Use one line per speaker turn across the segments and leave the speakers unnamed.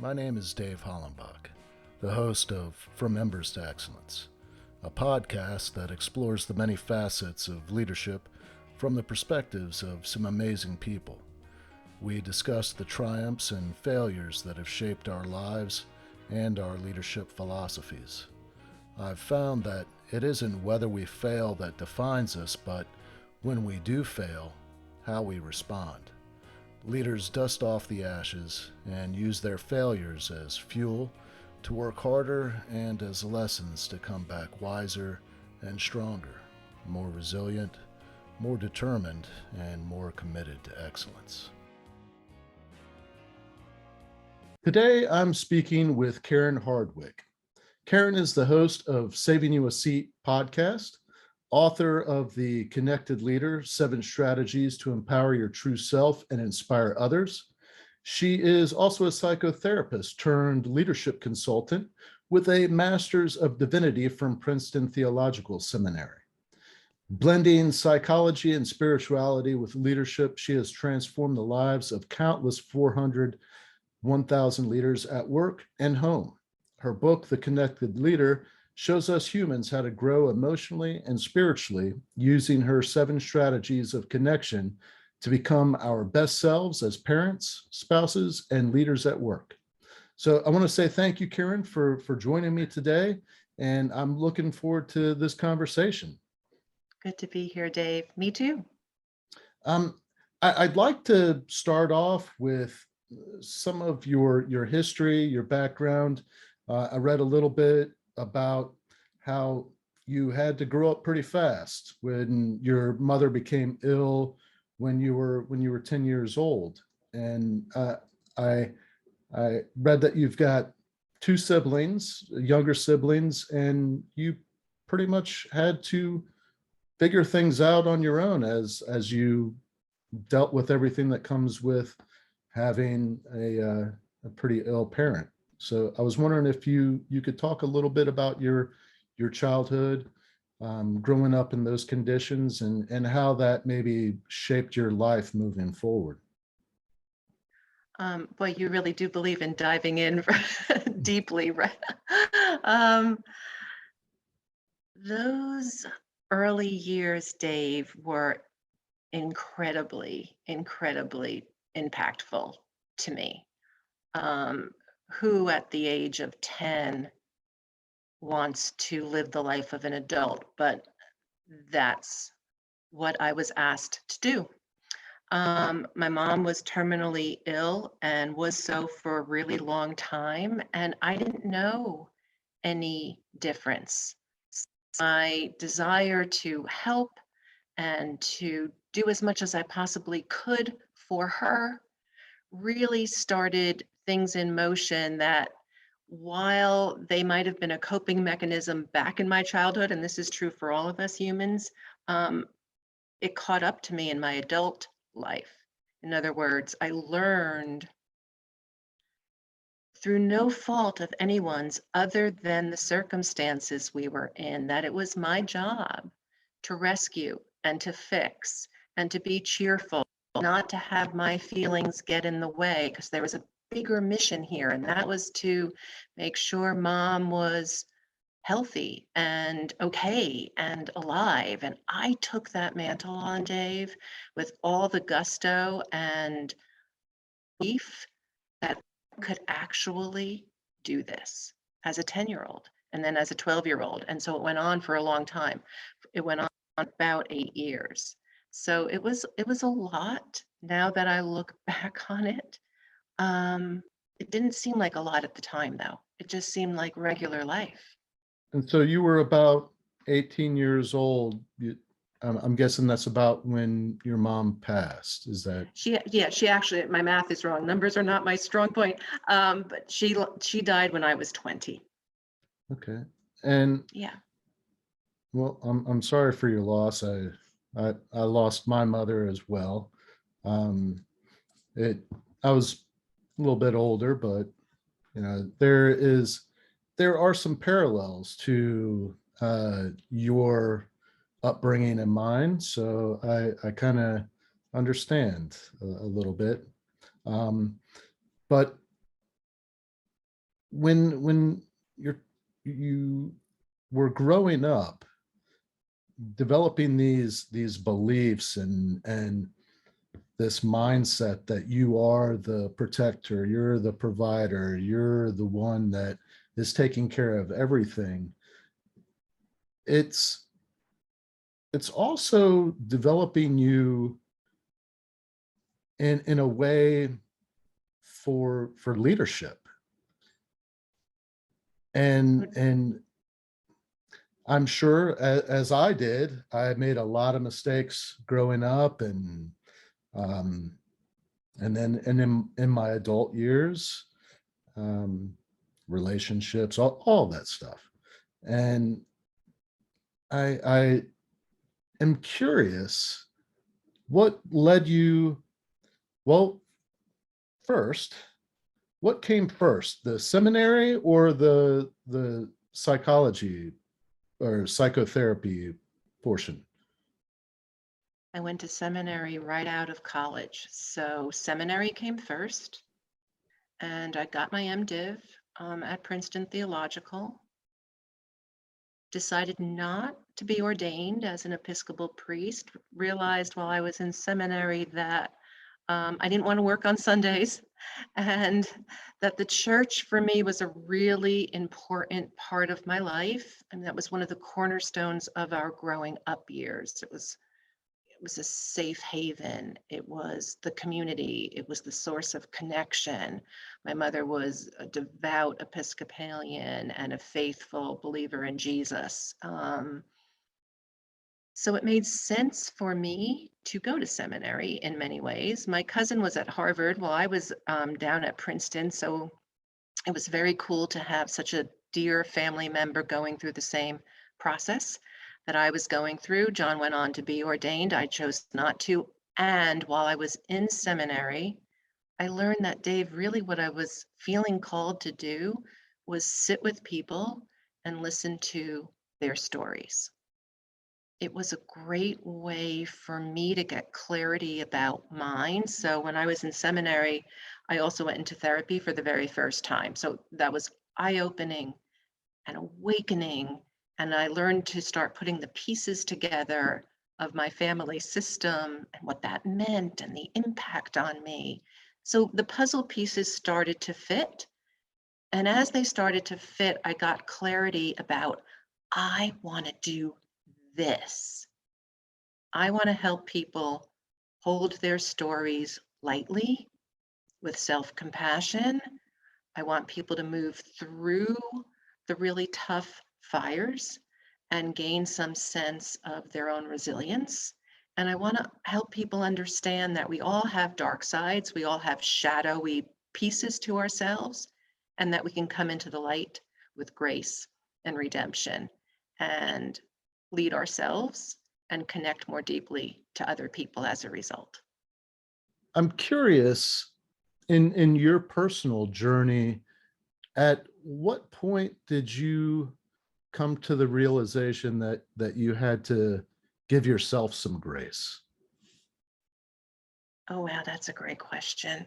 My name is Dave Hollenbach, the host of From Embers to Excellence, a podcast that explores the many facets of leadership from the perspectives of some amazing people. We discuss the triumphs and failures that have shaped our lives and our leadership philosophies. I've found that it isn't whether we fail that defines us, but when we do fail, how we respond. Leaders dust off the ashes and use their failures as fuel to work harder and as lessons to come back wiser and stronger, more resilient, more determined, and more committed to excellence. Today, I'm speaking with Karen Hardwick. Karen is the host of Saving You a Seat podcast, author of The Connected Leader, 7 Strategies to Empower Your True Self and Inspire Others. She is also a psychotherapist turned leadership consultant with a Masters of Divinity from Princeton Theological Seminary. Blending psychology and spirituality with leadership, she has transformed the lives of countless 1,000 leaders at work and home. Her book, The Connected Leader, shows us humans how to grow emotionally and spiritually using her 7 strategies of connection to become our best selves as parents, spouses, and leaders at work. So I want to say thank you, Karen, for joining me today, and I'm looking forward to this conversation.
Good to be here, Dave. Me too.
I'd like to start off with some of your history, your background. I read a little bit about how you had to grow up pretty fast when your mother became ill when you were 10 years old, and I read that you've got 2 siblings, younger siblings, and you pretty much had to figure things out on your own as you dealt with everything that comes with having a pretty ill parent. So I was wondering if you could talk a little bit about your childhood, growing up in those conditions, and how that maybe shaped your life moving forward.
Boy, you really do believe in diving in deeply, right? Um, those early years, Dave, were incredibly, incredibly impactful to me. Who at the age of 10 wants to live the life of an adult? But that's what I was asked to do. My mom was terminally ill and was so for a really long time, and I didn't know any difference. My desire to help and to do as much as I possibly could for her really started things in motion that, while they might have been a coping mechanism back in my childhood, and this is true for all of us humans, it caught up to me in my adult life. In other words, I learned through no fault of anyone's other than the circumstances we were in that it was my job to rescue and to fix and to be cheerful, not to have my feelings get in the way, because there was a bigger mission here, and that was to make sure mom was healthy and okay and alive. And I took that mantle on, Dave, with all the gusto and belief that I could actually do this as a 10-year-old and then as a 12-year-old. And so it went on for a long time. It went on about 8 years. So it was a lot. Now that I look back on it, it didn't seem like a lot at the time, though. It just seemed like regular life.
And so you were about 18 years old. I'm guessing that's about when your mom passed. Is that?
She actually, my math is wrong. Numbers are not my strong point. But she died when I was 20.
Okay. And
Yeah.
well, I'm sorry for your loss. I lost my mother as well. Um, I was a little bit older, but there are some parallels to your upbringing and mine, so I kind of understand a little bit. But when you were growing up, developing these beliefs and this mindset that you are the protector, you're the provider, you're the one that is taking care of everything. It's also developing you in a way for leadership. And I'm sure, as I did, I made a lot of mistakes growing up, um, and then in my adult years, um, relationships, all that stuff. And I am curious, what led you, well, first, what came first, the seminary or the psychology or psychotherapy portion?
I went to seminary right out of college. So seminary came first, and I got my MDiv at Princeton Theological. Decided not to be ordained as an Episcopal priest. Realized while I was in seminary that I didn't want to work on Sundays, and that the church for me was a really important part of my life. And that was one of the cornerstones of our growing up years. It was a safe haven. It was the community. It was the source of connection. My mother was a devout Episcopalian and a faithful believer in Jesus. So it made sense for me to go to seminary in many ways. My cousin was at Harvard while I was down at Princeton. So it was very cool to have such a dear family member going through the same process that I was going through. John went on to be ordained. I chose not to. And while I was in seminary, I learned that, Dave, really what I was feeling called to do was sit with people and listen to their stories. It was a great way for me to get clarity about mine. So when I was in seminary, I also went into therapy for the very first time. So that was eye-opening and awakening. And I learned to start putting the pieces together of my family system and what that meant and the impact on me. So the puzzle pieces started to fit. And as they started to fit, I got clarity about, I want to do this. I want to help people hold their stories lightly with self-compassion. I want people to move through the really tough fires and gain some sense of their own resilience. And I want to help people understand that we all have dark sides, we all have shadowy pieces to ourselves, and that we can come into the light with grace and redemption and lead ourselves and connect more deeply to other people as a result.
I'm curious, in your personal journey, at what point did you come to the realization that you had to give yourself some grace?
Oh, wow, that's a great question.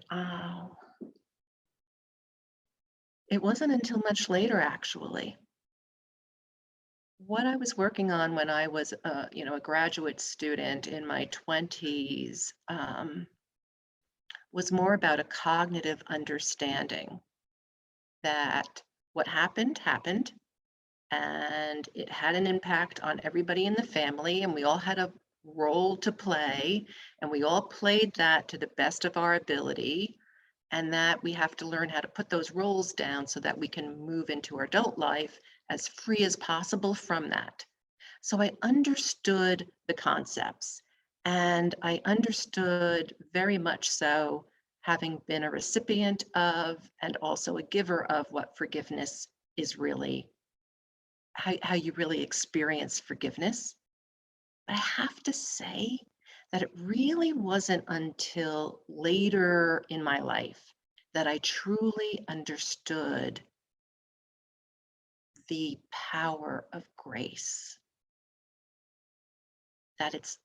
It wasn't until much later, actually. What I was working on when I was, a graduate student in my 20s, was more about a cognitive understanding that what happened happened, and it had an impact on everybody in the family, and we all had a role to play, and we all played that to the best of our ability, and that we have to learn how to put those roles down so that we can move into our adult life as free as possible from that. So I understood the concepts, and I understood very much so, having been a recipient of and also a giver of what forgiveness is really, how you really experience forgiveness. But I have to say that it really wasn't until later in my life that I truly understood the power of grace, that it's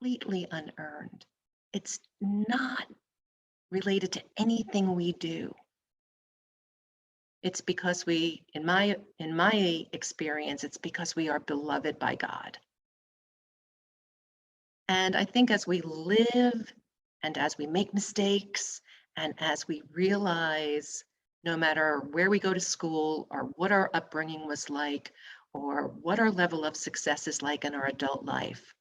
completely unearned. It's not related to anything we do. It's because in my experience, it's because we are beloved by God. And I think as we live and as we make mistakes and as we realize no matter where we go to school or what our upbringing was like or what our level of success is like in our adult life,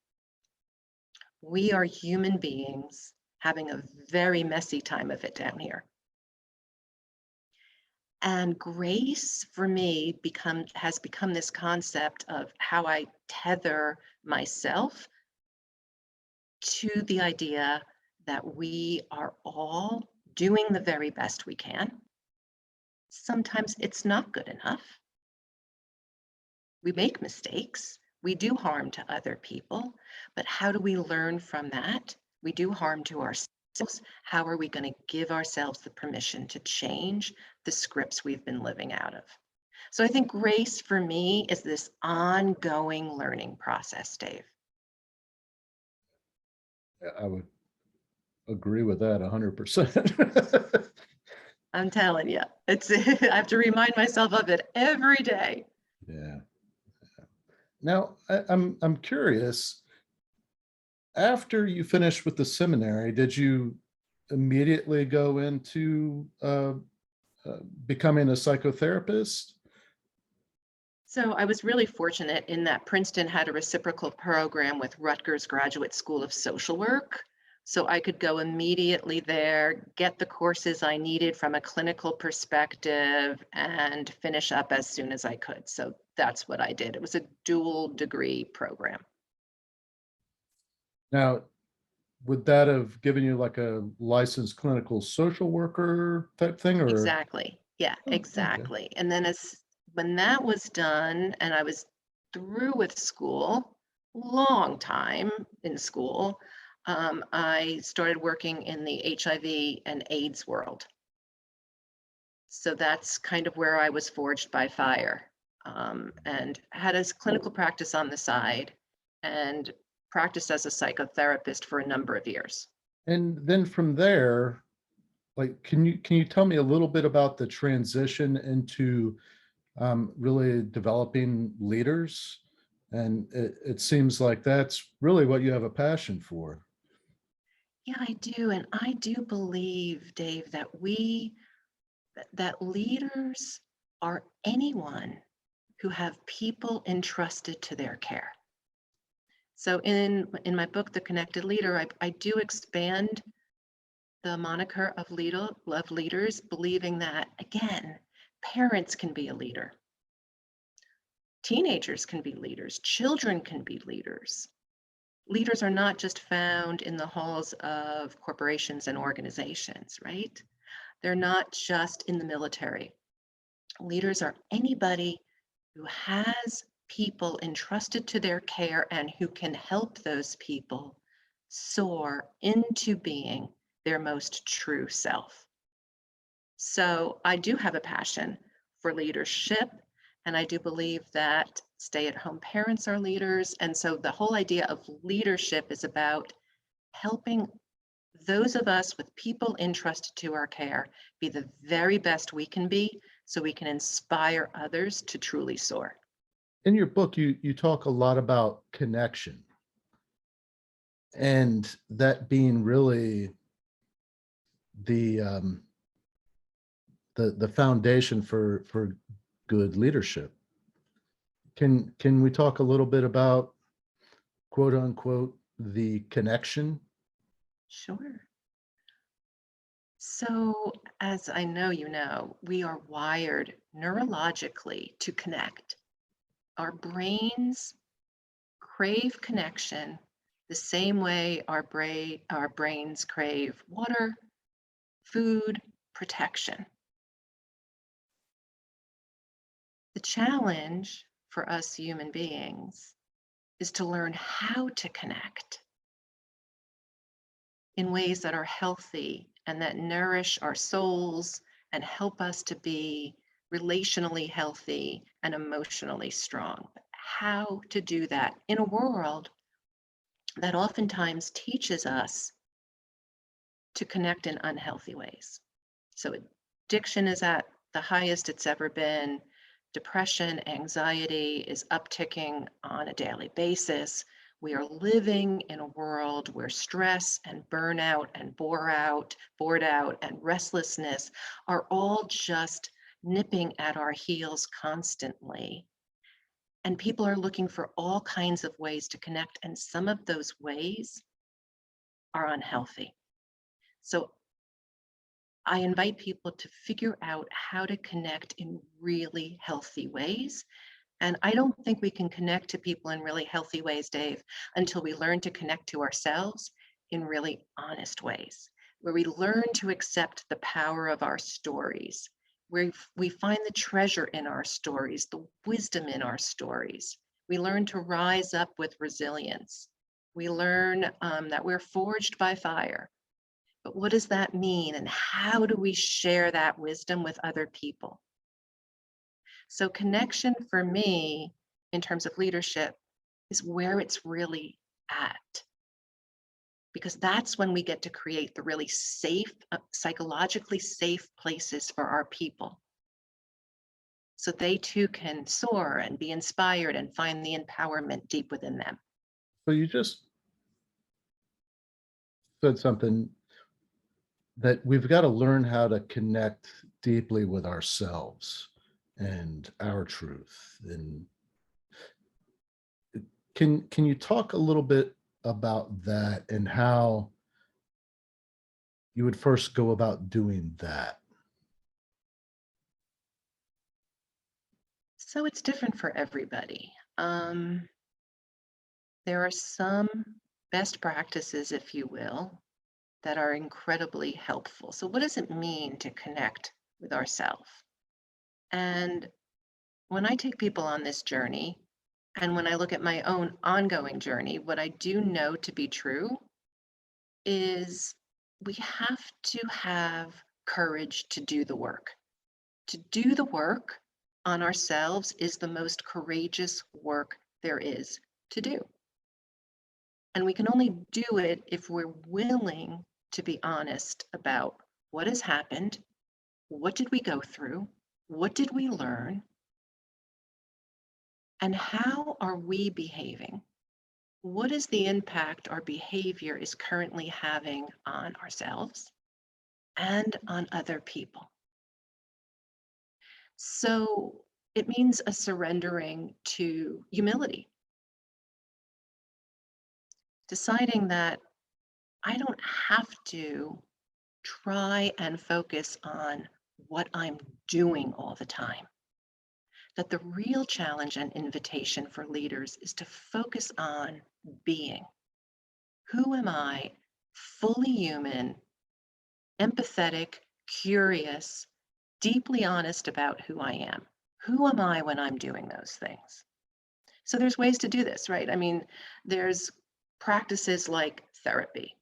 we are human beings having a very messy time of it down here. And grace for me has become this concept of how I tether myself to the idea that we are all doing the very best we can. Sometimes it's not good enough. We make mistakes. We do harm to other people, but how do we learn from that? We do harm to ourselves. How are we going to give ourselves the permission to change the scripts we've been living out of? So I think grace for me is this ongoing learning process, Dave.
I would agree with that 100%.
I'm telling you, it's I have to remind myself of it every day.
Yeah. Now, I'm curious. After you finished with the seminary, did you immediately go into becoming a psychotherapist?
So I was really fortunate in that Princeton had a reciprocal program with Rutgers Graduate School of Social Work. So I could go immediately there, get the courses I needed from a clinical perspective, and finish up as soon as I could. So that's what I did. It was a dual degree program.
Now, would that have given you like a licensed clinical social worker type thing, or?
Exactly. Yeah,
Oh, okay.
exactly. And then when that was done and I was through with school, long time in school, I started working in the HIV and AIDS world. So that's kind of where I was forged by fire, and had a clinical practice on the side and practiced as a psychotherapist for a number of years.
And then from there, like, can you tell me a little bit about the transition into really developing leaders? And it seems like that's really what you have a passion for.
Yeah, I do. And I do believe, Dave, that leaders are anyone who have people entrusted to their care. So in my book, The Connected Leader, I do expand the moniker of leaders, believing that, again, parents can be a leader. Teenagers can be leaders. Children can be leaders. Leaders are not just found in the halls of corporations and organizations, right? They're not just in the military. Leaders are anybody who has people entrusted to their care and who can help those people soar into being their most true self. So I do have a passion for leadership, and I do believe that stay-at-home parents are leaders. And so the whole idea of leadership is about helping those of us with people entrusted to our care be the very best we can be so we can inspire others to truly soar.
In your book, you talk a lot about connection, and that being really the the foundation for good leadership. Can we talk a little bit about, quote unquote, the connection?
Sure. So, as I know you know, we are wired neurologically to connect. Our brains crave connection the same way our brains crave water, food, protection. The challenge for us human beings is to learn how to connect in ways that are healthy and that nourish our souls and help us to be relationally healthy and emotionally strong. How to do that in a world that oftentimes teaches us to connect in unhealthy ways. So addiction is at the highest it's ever been. Depression, anxiety is upticking on a daily basis. We are living in a world where stress and burnout and bored out and restlessness are all just nipping at our heels constantly. And people are looking for all kinds of ways to connect, and some of those ways are unhealthy. So I invite people to figure out how to connect in really healthy ways. And I don't think we can connect to people in really healthy ways, Dave, until we learn to connect to ourselves in really honest ways, where we learn to accept the power of our stories, where we find the treasure in our stories, the wisdom in our stories. We learn to rise up with resilience. We learn that we're forged by fire. But what does that mean? And how do we share that wisdom with other people? So connection for me, in terms of leadership, is where it's really at. Because that's when we get to create the really safe, psychologically safe places for our people. So they too can soar and be inspired and find the empowerment deep within them.
So you just said something that we've got to learn how to connect deeply with ourselves and our truth. And can you talk a little bit about that and how you would first go about doing that?
So it's different for everybody. There are some best practices, if you will, that are incredibly helpful. So what does it mean to connect with ourselves? And when I take people on this journey, and when I look at my own ongoing journey, what I do know to be true is we have to have courage to do the work. To do the work on ourselves is the most courageous work there is to do. And we can only do it if we're willing to be honest about what has happened, what did we go through, what did we learn, and how are we behaving? What is the impact our behavior is currently having on ourselves and on other people? So it means a surrendering to humility, deciding that I don't have to try and focus on what I'm doing all the time. That the real challenge and invitation for leaders is to focus on being. Who am I? Fully human, empathetic, curious, deeply honest about who I am. Who am I when I'm doing those things? So there's ways to do this, right? I mean, there's practices like therapy.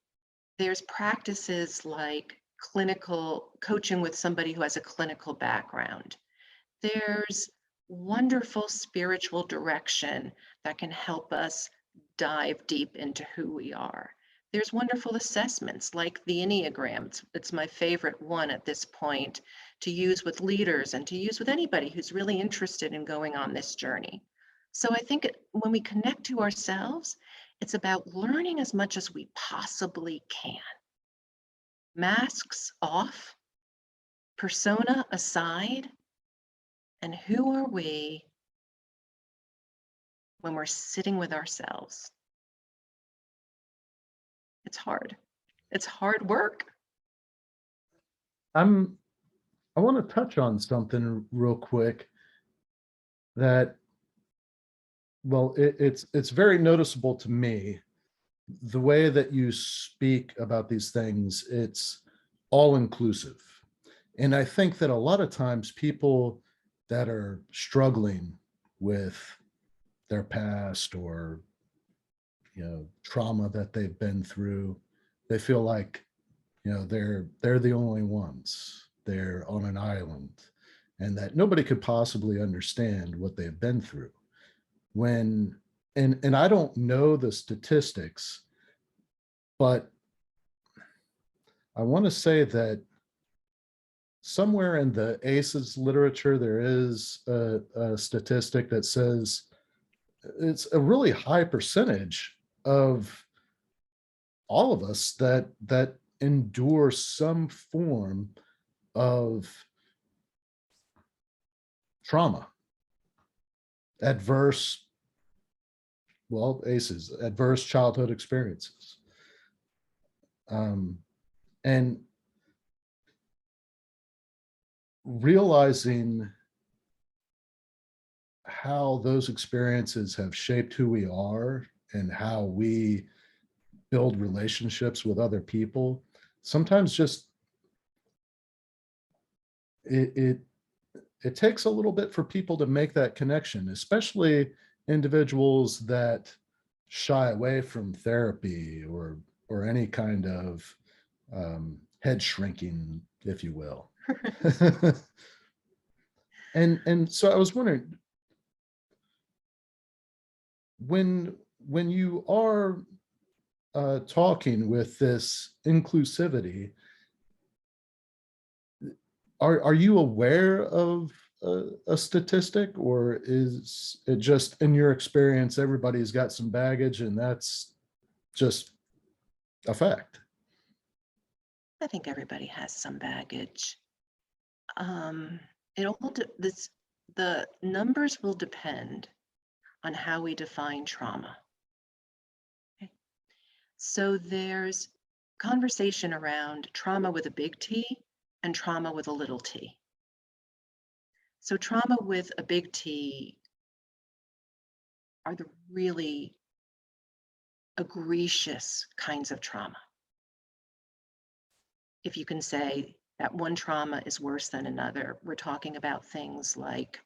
There's practices like clinical coaching with somebody who has a clinical background. There's wonderful spiritual direction that can help us dive deep into who we are. There's wonderful assessments like the Enneagram. It's my favorite one at this point to use with leaders and to use with anybody who's really interested in going on this journey. So I think when we connect to ourselves, it's about learning as much as we possibly can. Masks off, persona aside, and who are we when we're sitting with ourselves? It's hard. It's hard work.
I want to touch on something real quick that, well, it's very noticeable to me, the way that you speak about these things. It's all inclusive. And I think that a lot of times people that are struggling with their past or, trauma that they've been through, they feel like, they're the only ones. They're on an island, and that nobody could possibly understand what they've been through. When and I don't know the statistics, but I want to say that somewhere in the ACEs literature, there is a statistic that says it's a really high percentage of all of us that endure some form of trauma, adverse, well, ACEs, adverse childhood experiences. And realizing how those experiences have shaped who we are and how we build relationships with other people, sometimes just it it takes a little bit for people to make that connection, especially individuals that shy away from therapy or any kind of head shrinking, if you will. And so I was wondering, when you are talking with this inclusivity, are you aware of a statistic, or is it just in your experience everybody's got some baggage and that's just a fact?
I think everybody has some baggage. It all the numbers will depend on how we define trauma. Okay. So there's conversation around trauma with a big T and trauma with a little t. So trauma with a big T are the really egregious kinds of trauma. If you can say that one trauma is worse than another, we're talking about things like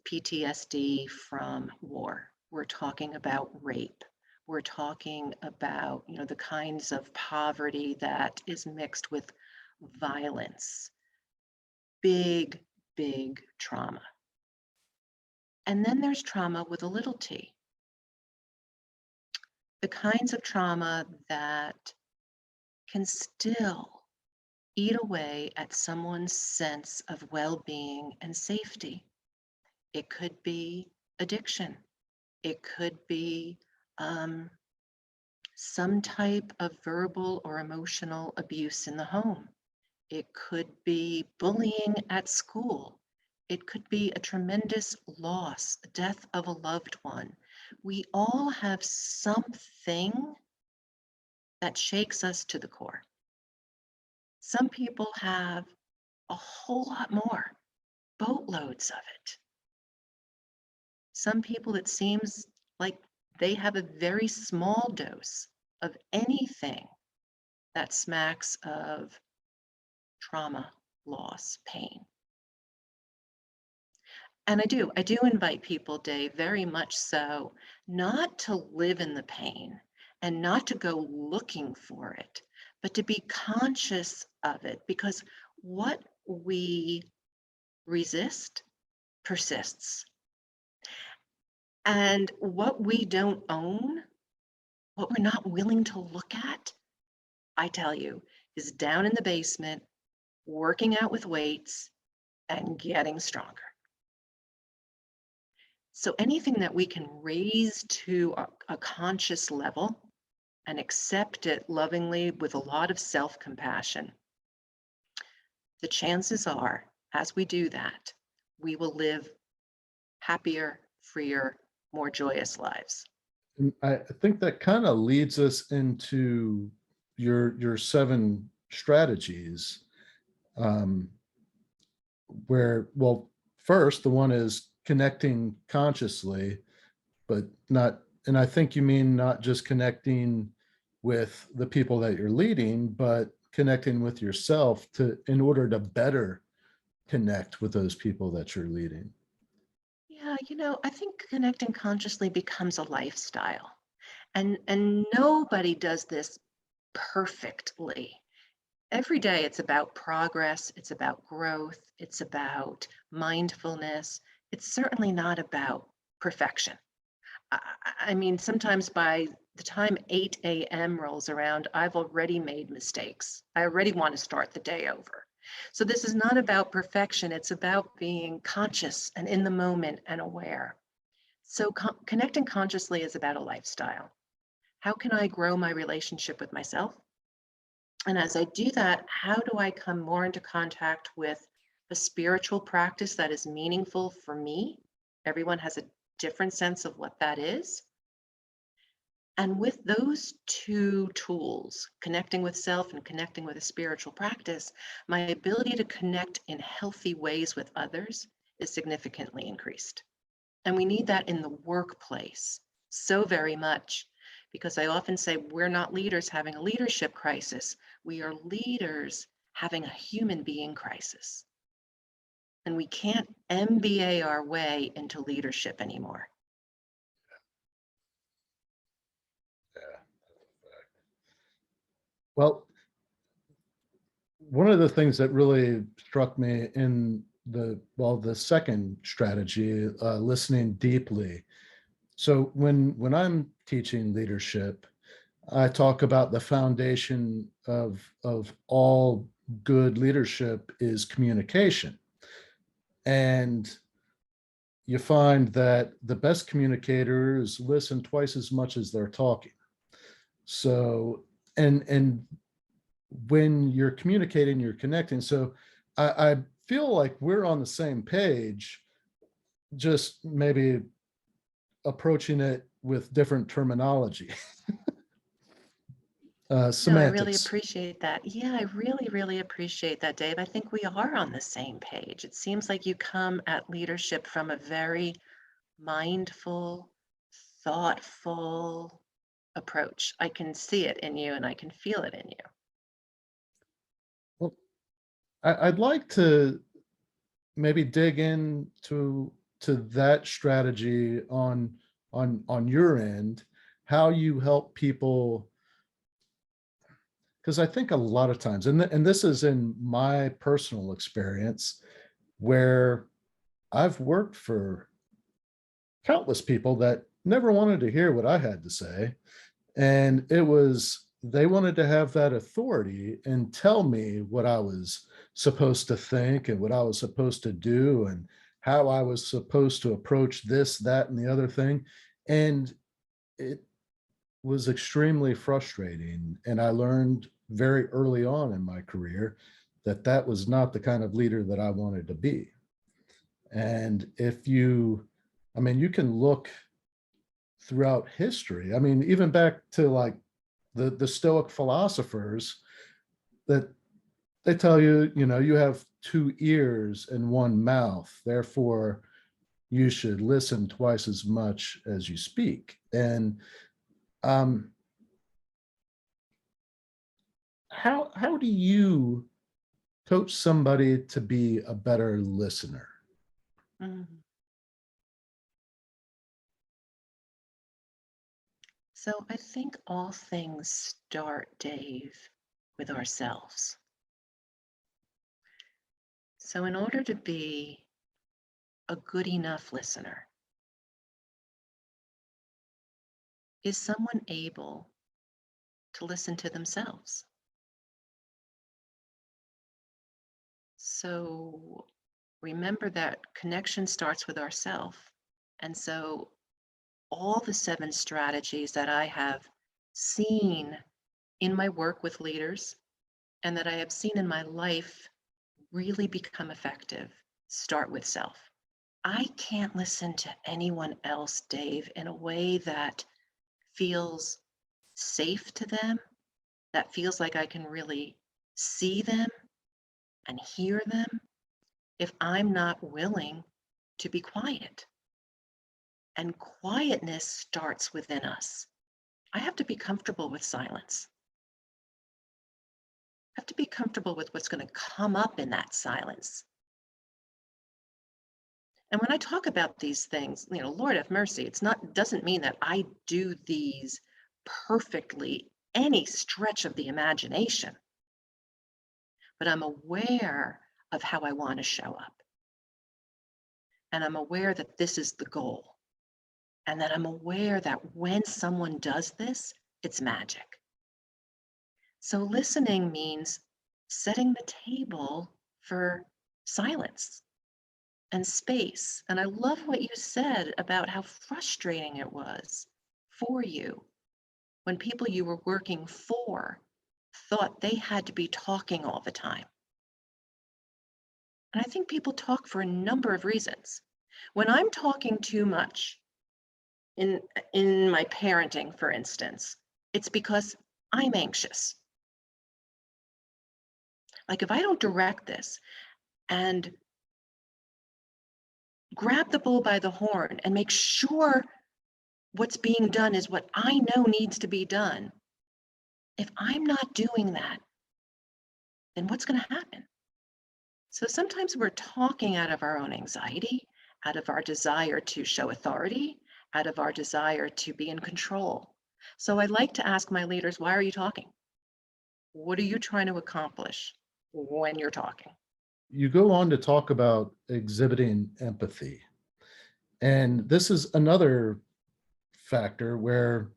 PTSD from war. We're talking about rape. We're talking about, the kinds of poverty that is mixed with violence. Big, big trauma. And then there's trauma with a little t. The kinds of trauma that can still eat away at someone's sense of well-being and safety. It could be addiction. It could be some type of verbal or emotional abuse in the home. It could be bullying at school. It could be a tremendous loss, the death of a loved one. We all have something that shakes us to the core. Some people have a whole lot more, boatloads of it. Some people, it seems like they have a very small dose of anything that smacks of trauma, loss, pain. And I do invite people, Dave, very much so, not to live in the pain and not to go looking for it, but to be conscious of it, because what we resist persists. And what we don't own, what we're not willing to look at, I tell you, is down in the basement, working out with weights and getting stronger. So anything that we can raise to a conscious level and accept it lovingly with a lot of self-compassion, the chances are, as we do that, we will live happier, freer, more joyous lives.
And I think that kind of leads us into your 7 strategies, where, well, first, the one is connecting consciously, but not, and I think you mean not just connecting with the people that you're leading, but connecting with yourself in order to better connect with those people that you're leading.
Yeah, I think connecting consciously becomes a lifestyle. And nobody does this perfectly. Every day it's about progress, it's about growth, it's about mindfulness. It's certainly not about perfection. I mean, sometimes by the time 8 a.m. rolls around, I've already made mistakes. I already want to start the day over. So this is not about perfection. It's about being conscious and in the moment and aware. So connecting consciously is about a lifestyle. How can I grow my relationship with myself? And as I do that, how do I come more into contact with a spiritual practice that is meaningful for me? Everyone has a different sense of what that is. And with those two tools, connecting with self and connecting with a spiritual practice, my ability to connect in healthy ways with others is significantly increased. And we need that in the workplace so very much, because I often say we're not leaders having a leadership crisis. We are leaders having a human being crisis. And we can't MBA our way into leadership anymore.
Yeah. Well, one of the things that really struck me in the second strategy, listening deeply. So when I'm teaching leadership, I talk about the foundation of all good leadership is communication. And you find that the best communicators listen twice as much as they're talking. So, and when you're communicating, you're connecting. So I feel like we're on the same page, just maybe approaching it with different terminology.
No, I really
Semantics.
appreciate that. Yeah, I really, really appreciate that, Dave. I think we are on the same page. It seems like you come at leadership from a very mindful, thoughtful approach. I can see it in you and I can feel it in you.
Well, I'd like to maybe dig into that strategy on your end, how you help people, because I think a lot of times, and this is in my personal experience, where I've worked for countless people that never wanted to hear what I had to say. And it was, they wanted to have that authority and tell me what I was supposed to think and what I was supposed to do and how I was supposed to approach this, that, and the other thing. And it was extremely frustrating. And I learned very early on in my career that that was not the kind of leader that I wanted to be. And if you, I mean, you can look throughout history. I mean, even back to like the Stoic philosophers, that they tell you, you know, you have two ears and one mouth, therefore you should listen twice as much as you speak. And um, how do you coach somebody to be a better listener?
Mhm. So I think all things start, Dave, with ourselves. So in order to be a good enough listener, is someone able to listen to themselves? So remember that connection starts with ourself. And so all the 7 strategies that I have seen in my work with leaders and that I have seen in my life really become effective start with self. I can't listen to anyone else, Dave, in a way that feels safe to them, that feels like I can really see them and hear them if I'm not willing to be quiet. And quietness starts within us. I have to be comfortable with silence. I have to be comfortable with what's going to come up in that silence. And when I talk about these things, you know, Lord have mercy, doesn't mean that I do these perfectly any stretch of the imagination, but I'm aware of how I want to show up. And I'm aware that this is the goal. And that I'm aware that when someone does this, it's magic. So listening means setting the table for silence and space. And I love what you said about how frustrating it was for you when people you were working for thought they had to be talking all the time. And I think people talk for a number of reasons. When I'm talking too much in my parenting, for instance, it's because I'm anxious. Like if I don't direct this and grab the bull by the horn and make sure what's being done is what I know needs to be done, if I'm not doing that, then what's going to happen? So sometimes we're talking out of our own anxiety, out of our desire to show authority, out of our desire to be in control. So I like to ask my leaders, why are you talking? What are you trying to accomplish when you're talking?
You go on to talk about exhibiting empathy. And this is another factor where,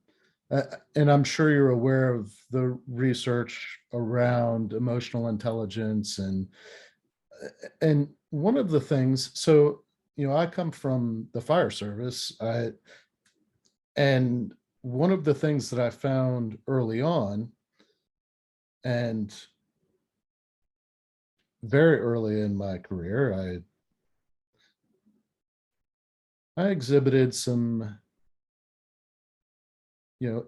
and I'm sure you're aware of the research around emotional intelligence and one of the things, so I come from the fire service, and one of the things that I found early on and very early in my career, I exhibited some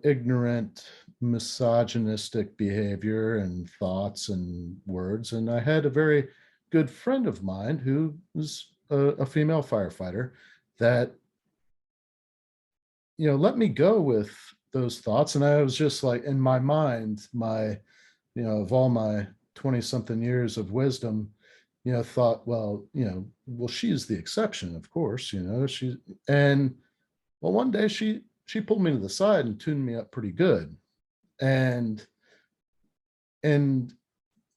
ignorant, misogynistic behavior and thoughts and words. And I had a very good friend of mine who was a female firefighter that, let me go with those thoughts. And I was just like, in my mind, of all my 20 something years of wisdom, thought, well, she's the exception, of course, and well, one day she pulled me to the side and tuned me up pretty good. And and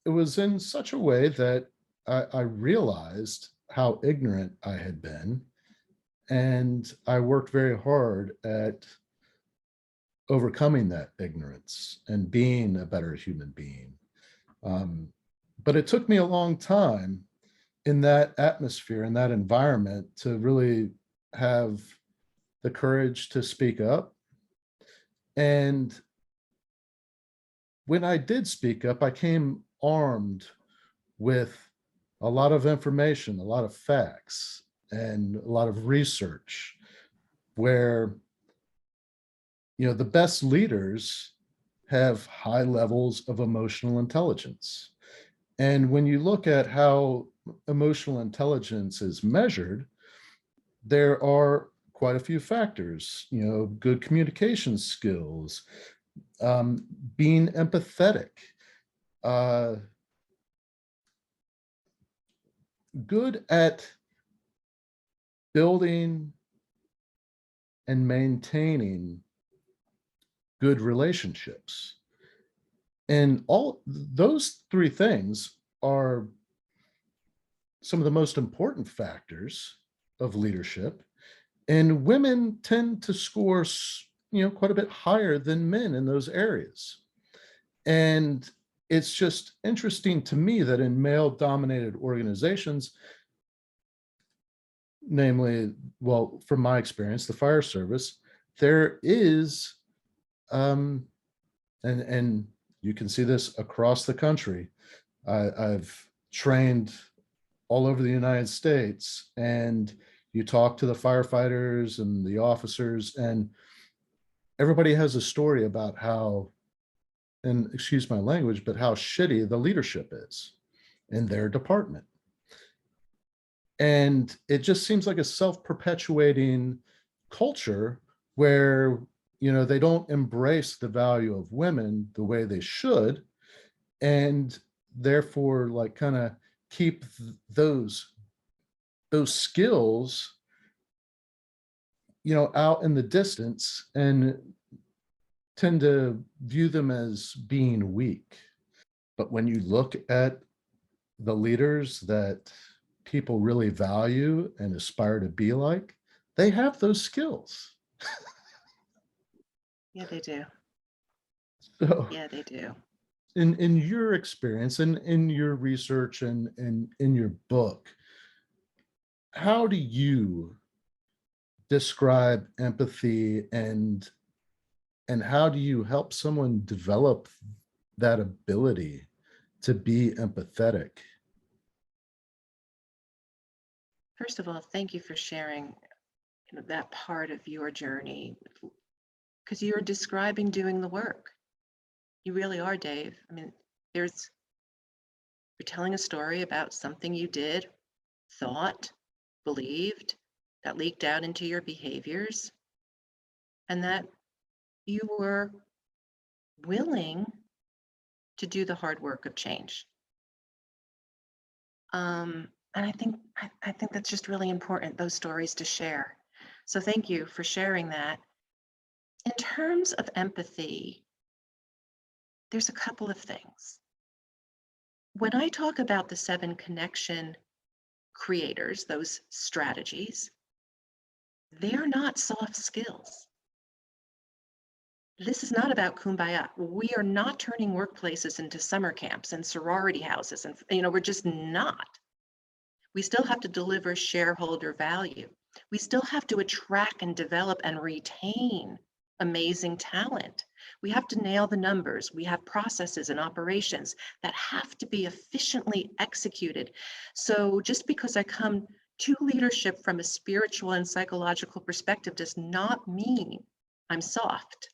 it was in such a way that I realized how ignorant I had been. And I worked very hard at overcoming that ignorance and being a better human being. Um, but it took me a long time in that atmosphere, in that environment, to really have the courage to speak up. And when I did speak up, I came armed with a lot of information, a lot of facts, and a lot of research where, the best leaders have high levels of emotional intelligence. And when you look at how emotional intelligence is measured, there are quite a few factors, good communication skills, being empathetic, uh, good at building and maintaining good relationships. And all those three things are some of the most important factors of leadership. And women tend to score, quite a bit higher than men in those areas. And it's just interesting to me that in male dominated organizations, namely, well, from my experience, the fire service, there is, um, and you can see this across the country. I've trained all over the United States, and you talk to the firefighters and the officers, and everybody has a story about how, and excuse my language, but how shitty the leadership is in their department. And it just seems like a self-perpetuating culture where, they don't embrace the value of women the way they should, and therefore like kind of keep those skills, out in the distance and tend to view them as being weak. But when you look at the leaders that people really value and aspire to be like, they have those skills.
Yeah, they do.
So,
Yeah, they do.
in your experience and in your research and in your book, how do you describe empathy, and how do you help someone develop that ability to be empathetic?
First of all, thank you for sharing that part of your journey, because you're describing doing the work. You really are, Dave. I mean, you're telling a story about something you did, thought, believed, that leaked out into your behaviors, and that you were willing to do the hard work of change. And I think that's just really important, those stories to share. So thank you for sharing that. In terms of empathy, there's a couple of things. When I talk about the 7 connection creators, those strategies, they're not soft skills. This is not about kumbaya. We are not turning workplaces into summer camps and sorority houses. And, we're just not. We still have to deliver shareholder value. We still have to attract and develop and retain amazing talent. We have to nail the numbers. We have processes and operations that have to be efficiently executed. So just because I come to leadership from a spiritual and psychological perspective does not mean I'm soft.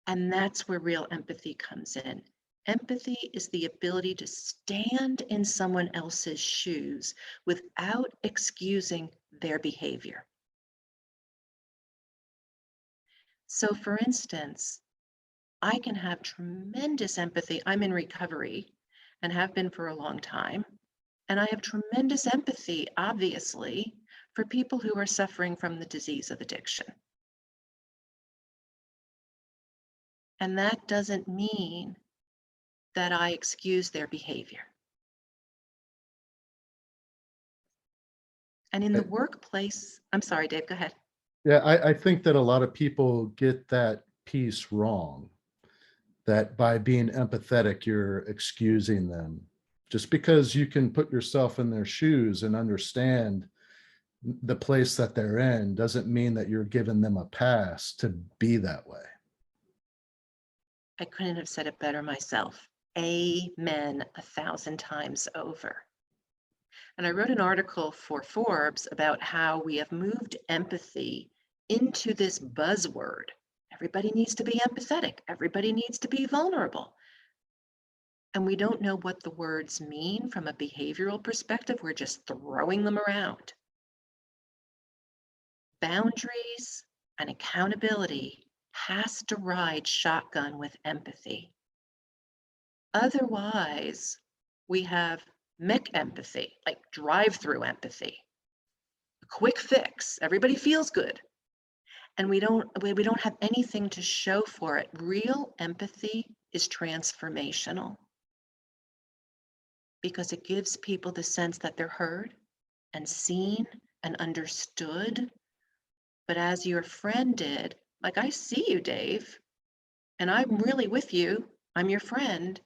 And that's where real empathy comes in. Empathy is the ability to stand in someone else's shoes without excusing their behavior. So, for instance, I can have tremendous empathy. I'm in recovery and have been for a long time. And I have tremendous empathy, obviously, for people who are suffering from the disease of addiction. And that doesn't mean that I excuse their behavior. And in the workplace, I'm sorry, Dave, go ahead.
Yeah, I think that a lot of people get that piece wrong, that by being empathetic, you're excusing them. Just because you can put yourself in their shoes and understand the place that they're in doesn't mean that you're giving them a pass to be that way.
I couldn't have said it better myself. Amen 1,000 times over. And I wrote an article for Forbes about how we have moved empathy into this buzzword. Everybody needs to be empathetic. Everybody needs to be vulnerable. And we don't know what the words mean from a behavioral perspective. We're just throwing them around. Boundaries and accountability has to ride shotgun with empathy. Otherwise, we have mech empathy, like drive-through empathy. A quick fix, everybody feels good. And we don't have anything to show for it. Real empathy is transformational because it gives people the sense that they're heard and seen and understood. But as your friend did, like, I see you, Dave, and I'm really with you. I'm your friend,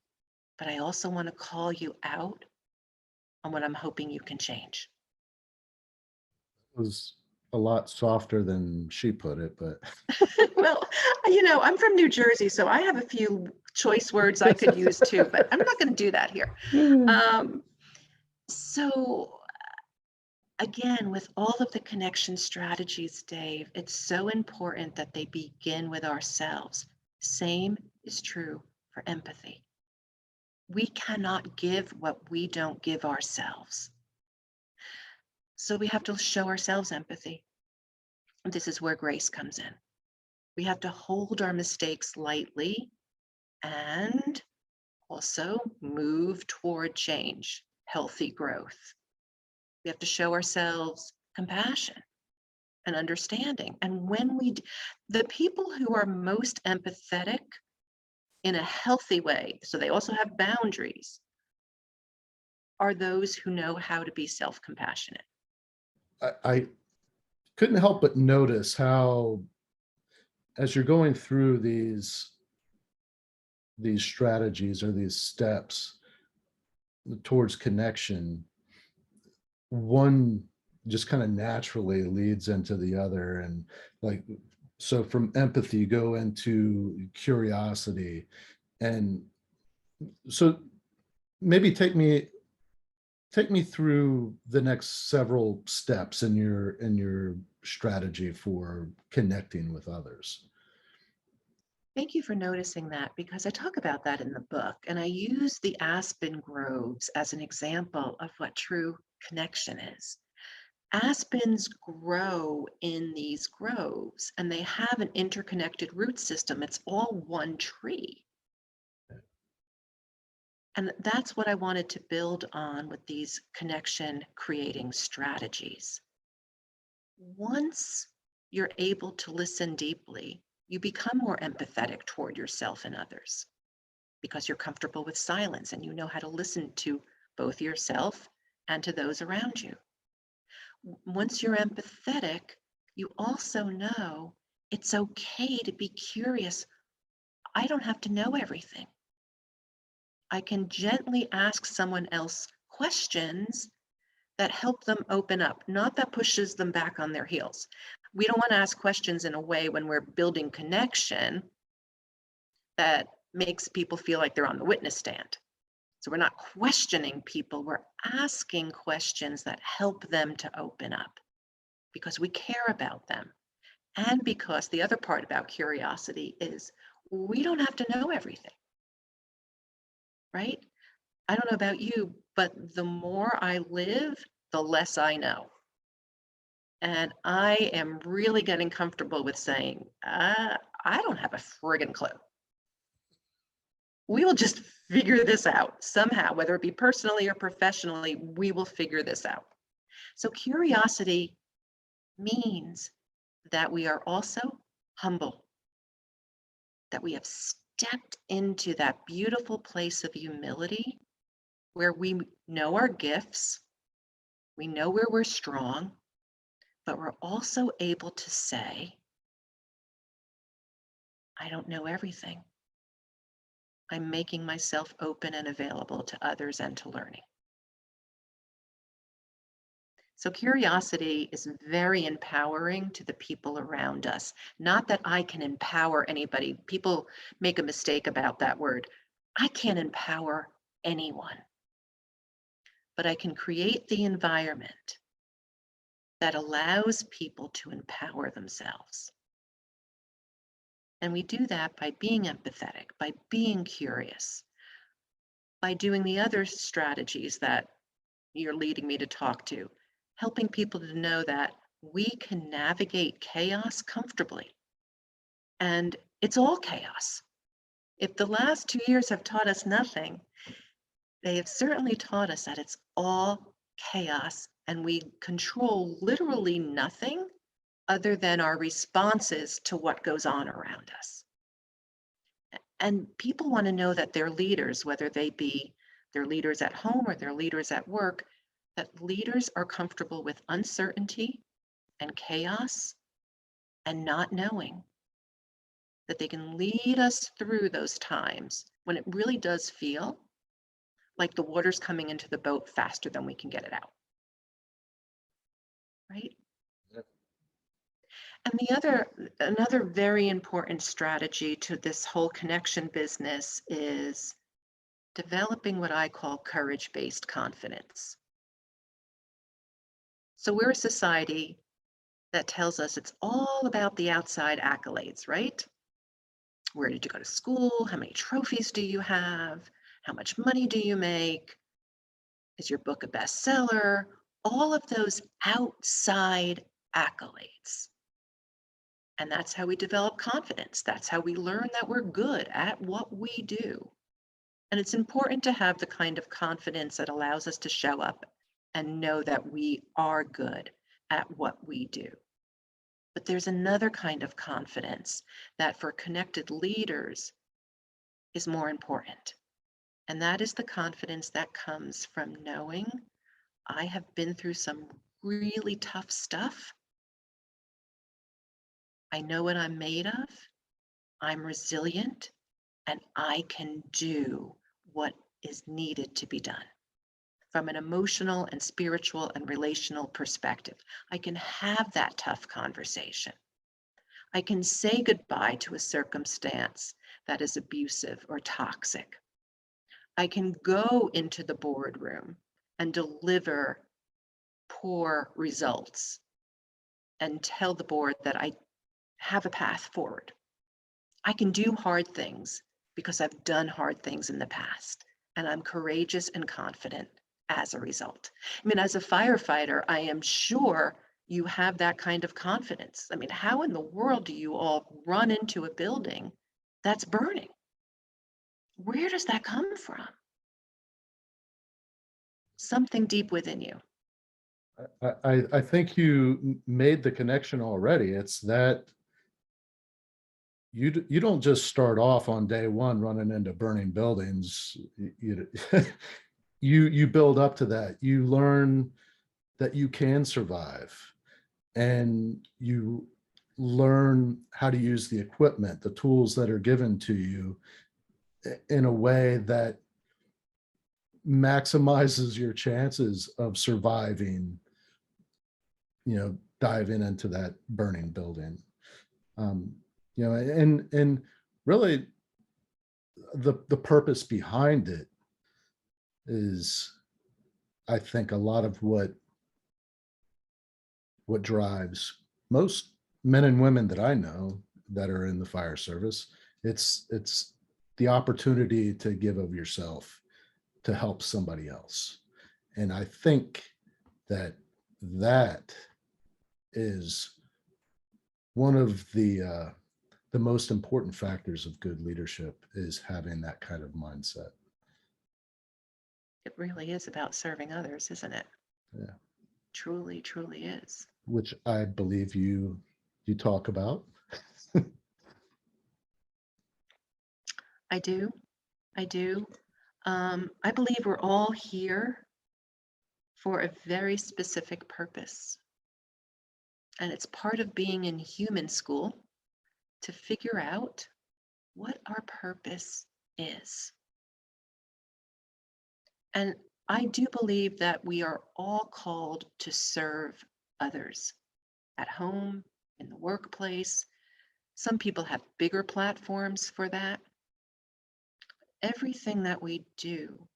but I also want to call you out on what I'm hoping you can change.
It was a lot softer than she put it, but
Well, I'm from New Jersey, so I have a few choice words I could use too, but I'm not going to do that here. So again, with all of the connection strategies, Dave, it's so important that they begin with ourselves. Same is true for empathy. We cannot give what we don't give ourselves. So we have to show ourselves empathy. This is where grace comes in. We have to hold our mistakes lightly and also move toward change, healthy growth. We have to show ourselves compassion and understanding. And when the people who are most empathetic in a healthy way, so they also have boundaries, are those who know how to be self-compassionate.
I couldn't help but notice how, as you're going through these these strategies or these steps towards connection, one just kind of naturally leads into the other. And like, so from empathy, go into curiosity. And so maybe take me through the next several steps in your strategy for connecting with others.
Thank you for noticing that, because I talk about that in the book, and I use the aspen groves as an example of what true connection is. Aspens grow in these groves and they have an interconnected root system. It's all one tree. And that's what I wanted to build on with these connection creating strategies. Once you're able to listen deeply, you become more empathetic toward yourself and others because you're comfortable with silence and you know how to listen to both yourself and to those around you. Once you're empathetic, you also know it's okay to be curious. I don't have to know everything. I can gently ask someone else questions that help them open up, not that pushes them back on their heels. We don't want to ask questions in a way when we're building connection that makes people feel like they're on the witness stand. So we're not questioning people, we're asking questions that help them to open up because we care about them. And because the other part about curiosity is we don't have to know everything, right? I don't know about you, but the more I live, the less I know. And I am really getting comfortable with saying, I don't have a friggin' clue. We will just figure this out somehow, whether it be personally or professionally, we will figure this out. So curiosity means that we are also humble, that we have stepped into that beautiful place of humility where we know our gifts, we know where we're strong, but we're also able to say, I don't know everything. I'm making myself open and available to others and to learning. So curiosity is very empowering to the people around us. Not that I can empower anybody. People make a mistake about that word. I can't empower anyone, but I can create the environment that allows people to empower themselves. And we do that by being empathetic, by being curious, by doing the other strategies that you're leading me to talk to, helping people to know that we can navigate chaos comfortably. And it's all chaos. If the last 2 years have taught us nothing, they have certainly taught us that it's all chaos and we control literally nothing other than our responses to what goes on around us. And people want to know that their leaders, whether they be their leaders at home or their leaders at work, that leaders are comfortable with uncertainty and chaos and not knowing, that they can lead us through those times when it really does feel like the water's coming into the boat faster than we can get it out. Right?
Yep.
And another very important strategy to this whole connection business is developing what I call courage-based confidence. So we're a society that tells us it's all about the outside accolades, right? Where did you go to school? How many trophies do you have? How much money do you make? Is your book a bestseller? All of those outside accolades. And that's how we develop confidence. That's how we learn that we're good at what we do. And it's important to have the kind of confidence that allows us to show up and know that we are good at what we do. But there's another kind of confidence that for connected leaders is more important. And that is the confidence that comes from knowing I have been through some really tough stuff. I know what I'm made of. I'm resilient and I can do what is needed to be done from an emotional and spiritual and relational perspective. I can have that tough conversation. I can say goodbye to a circumstance that is abusive or toxic. I can go into the boardroom and deliver poor results and tell the board that I have a path forward. I can do hard things because I've done hard things in the past, and I'm courageous and confident as a result. I mean, as a firefighter, I am sure you have that kind of confidence. I mean, how in the world do you all run into a building that's burning? Where does that come from? Something deep within you.
I think you made the connection already. It's that you don't just start off on day one running into burning buildings. You you build up to that. You learn that you can survive, and you learn how to use the equipment, the tools that are given to you in a way that maximizes your chances of surviving, diving into that burning building. um, and really the purpose behind it is, I think, a lot of what drives most men and women that I know that are in the fire service. It's the opportunity to give of yourself to help somebody else. And I think that that is one of the most important factors of good leadership, is having that kind of mindset.
It really is about serving others, isn't it?
Yeah.
Truly, truly is.
Which I believe you talk about.
I do. I do. I believe we're all here for a very specific purpose. And it's part of being in human school to figure out what our purpose is. And I do believe that we are all called to serve others at home, in the workplace. Some people have bigger platforms for that. Everything that we do,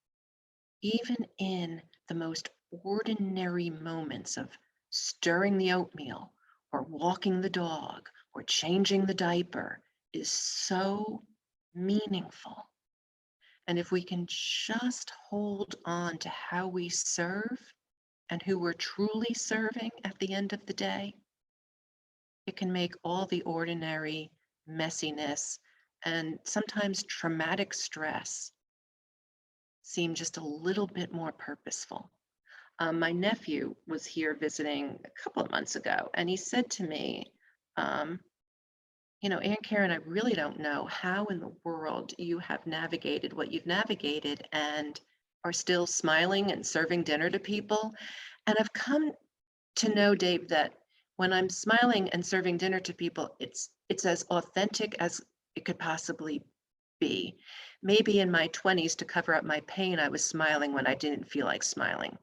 even in the most ordinary moments of stirring the oatmeal or walking the dog or changing the diaper, is so meaningful. And if we can just hold on to how we serve and who we're truly serving at the end of the day, it can make all the ordinary messiness and sometimes traumatic stress seem just a little bit more purposeful. My nephew was here visiting a couple of months ago, and he said to me, Aunt Karen, I really don't know how in the world you have navigated what you've navigated and are still smiling and serving dinner to people. And I've come to know, Dave, that when I'm smiling and serving dinner to people, it's as authentic as it could possibly be. Maybe in my 20s, to cover up my pain, I was smiling when I didn't feel like smiling.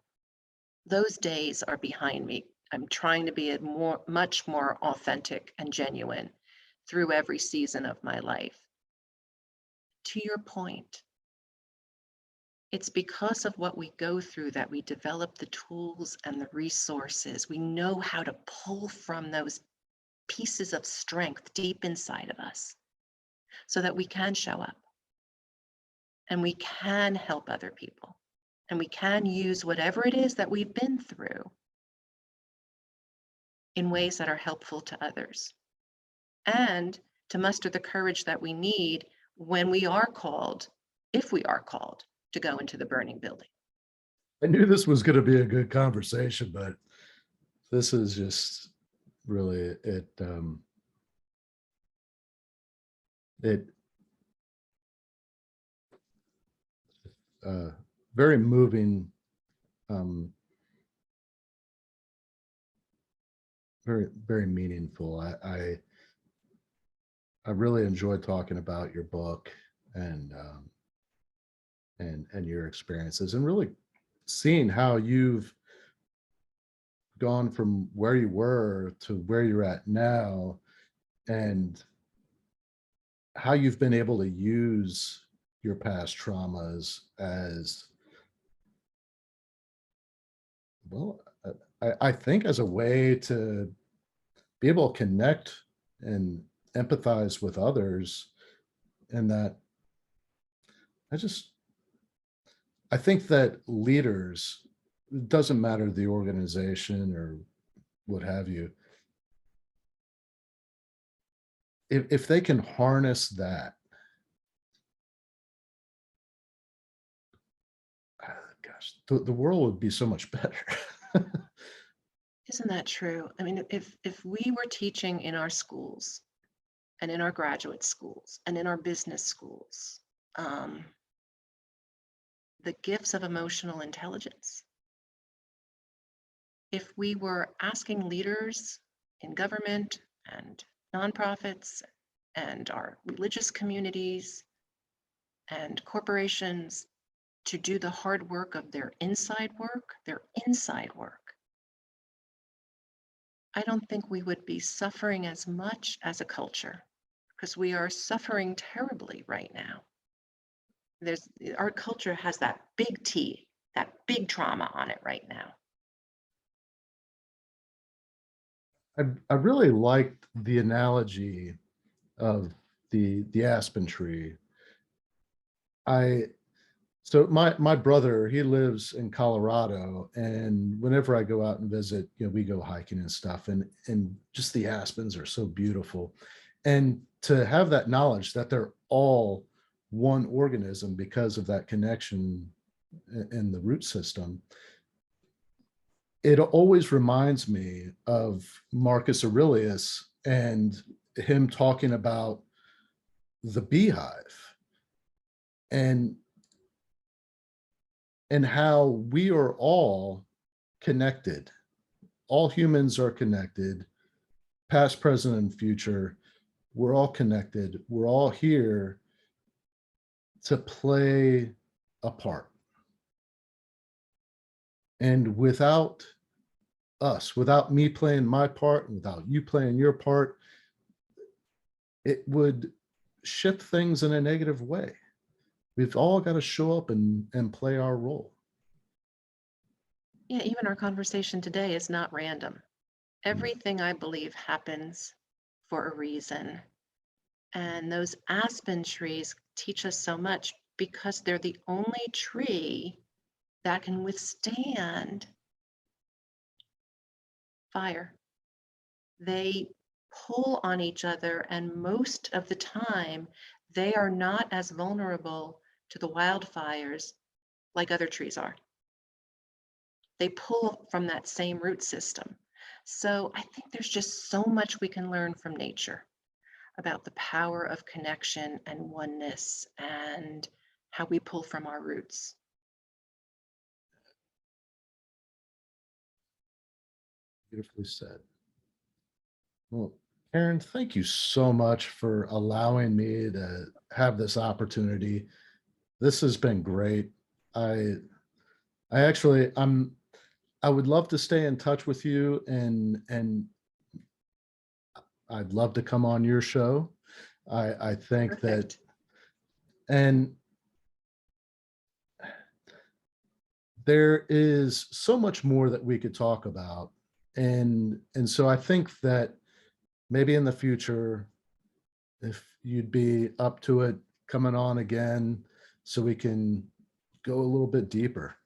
Those days are behind me. I'm trying to be much more authentic and genuine through every season of my life. To your point, it's because of what we go through that we develop the tools and the resources. We know how to pull from those pieces of strength deep inside of us so that we can show up and we can help other people and we can use whatever it is that we've been through in ways that are helpful to others, and to muster the courage that we need when we are called, if we are called, to go into the burning building.
I knew this was going to be a good conversation, but this is just really it very moving, um, very, very meaningful. I really enjoyed talking about your book. and and your experiences, and really seeing how you've gone from where you were to where you're at now, and how you've been able to use your past traumas as well, I think as a way to be able to connect and empathize with others. And that I just, I think that leaders, it doesn't matter the organization or what have you, if they can harness that, gosh, the world would be so much better.
Isn't that true? I mean, if we were teaching in our schools and in our graduate schools and in our business schools, um, the gifts of emotional intelligence, if we were asking leaders in government and nonprofits and our religious communities and corporations to do the hard work of their inside work, I don't think we would be suffering as much as a culture, because we are suffering terribly right now. Our culture has that big T, that big trauma on it right now.
I really liked the analogy of the aspen tree. I So my brother, he lives in Colorado, and whenever I go out and visit, we go hiking and stuff, and just the aspens are so beautiful. And to have that knowledge that they're all one organism because of that connection in the root system, it always reminds me of Marcus Aurelius and him talking about the beehive, and how we are all connected. All humans are connected, past, present, and future. We're all connected. We're all here to play a part. And without us, without me playing my part, and without you playing your part, it would shift things in a negative way. We've all got to show up and play our role.
Yeah, even our conversation today is not random. Everything I believe happens for a reason. And those aspen trees teach us so much because they're the only tree that can withstand fire. They pull on each other, and most of the time, they are not as vulnerable to the wildfires like other trees are. They pull from that same root system. So I think there's just so much we can learn from nature about the power of connection and oneness and how we pull from our roots.
Beautifully said. Well, Karen, thank you so much for allowing me to have this opportunity. This has been great. I I actually I would love to stay in touch with you, and I'd love to come on your show. I think that,
Perfect.
and there is so much more that we could talk about. And so I think that maybe in the future, if you'd be up to it, coming on again so we can go a little bit deeper.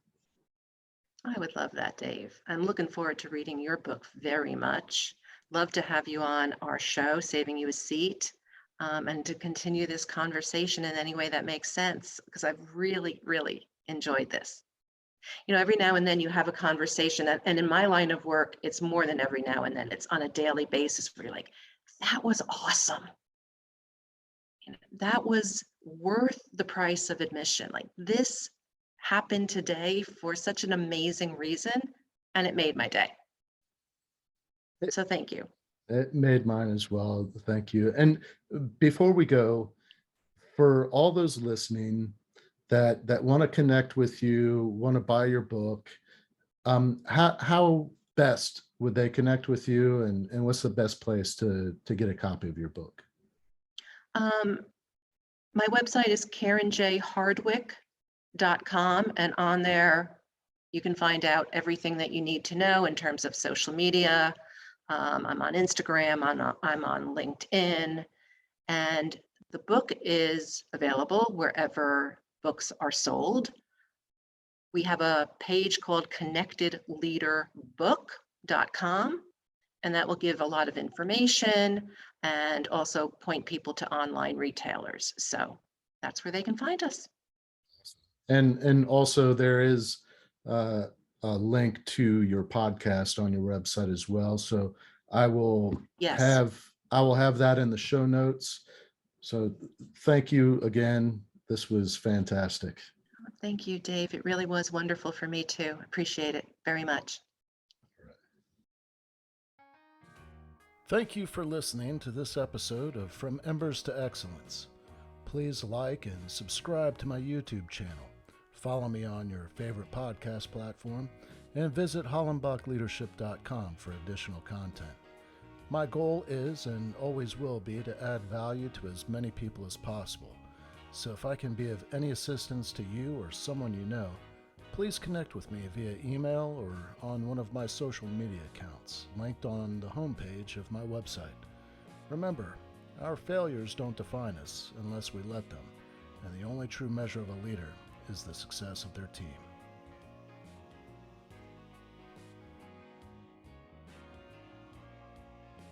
I would love that, Dave. I'm looking forward to reading your book very much. Love to have you on our show, Saving You a Seat, and to continue this conversation in any way that makes sense, because I've really, really enjoyed this. Every now and then you have a conversation, and in my line of work, it's more than every now and then. It's on a daily basis where you're like, that was awesome. That was worth the price of admission. Like, this happened today for such an amazing reason, and it made my day.
It,
So thank you.
it made mine as well. Thank you. And before we go, for all those listening that want to connect with you, want to buy your book, how best would they connect with you, and what's the best place to get a copy of your book?
Um, my website is karenjhardwick.com, and on there you can find out everything that you need to know in terms of social media. I'm on Instagram, I'm on LinkedIn, and the book is available wherever books are sold. We have a page called connectedleaderbook.com, and that will give a lot of information and also point people to online retailers. So that's where they can find us.
And also there is a link to your podcast on your website as well. So I will
Yes.
I will have that in the show notes. So thank you again. This was fantastic.
Thank you, Dave. It really was wonderful for me too. Appreciate it very much.
Thank you for listening to this episode of From Embers to Excellence. Please like and subscribe to my YouTube channel. Follow me on your favorite podcast platform and visit hollenbachleadership.com for additional content. My goal is and always will be to add value to as many people as possible. So if I can be of any assistance to you or someone you know, please connect with me via email or on one of my social media accounts, linked on the homepage of my website. Remember, our failures don't define us unless we let them, and the only true measure of a leader is the success of their team.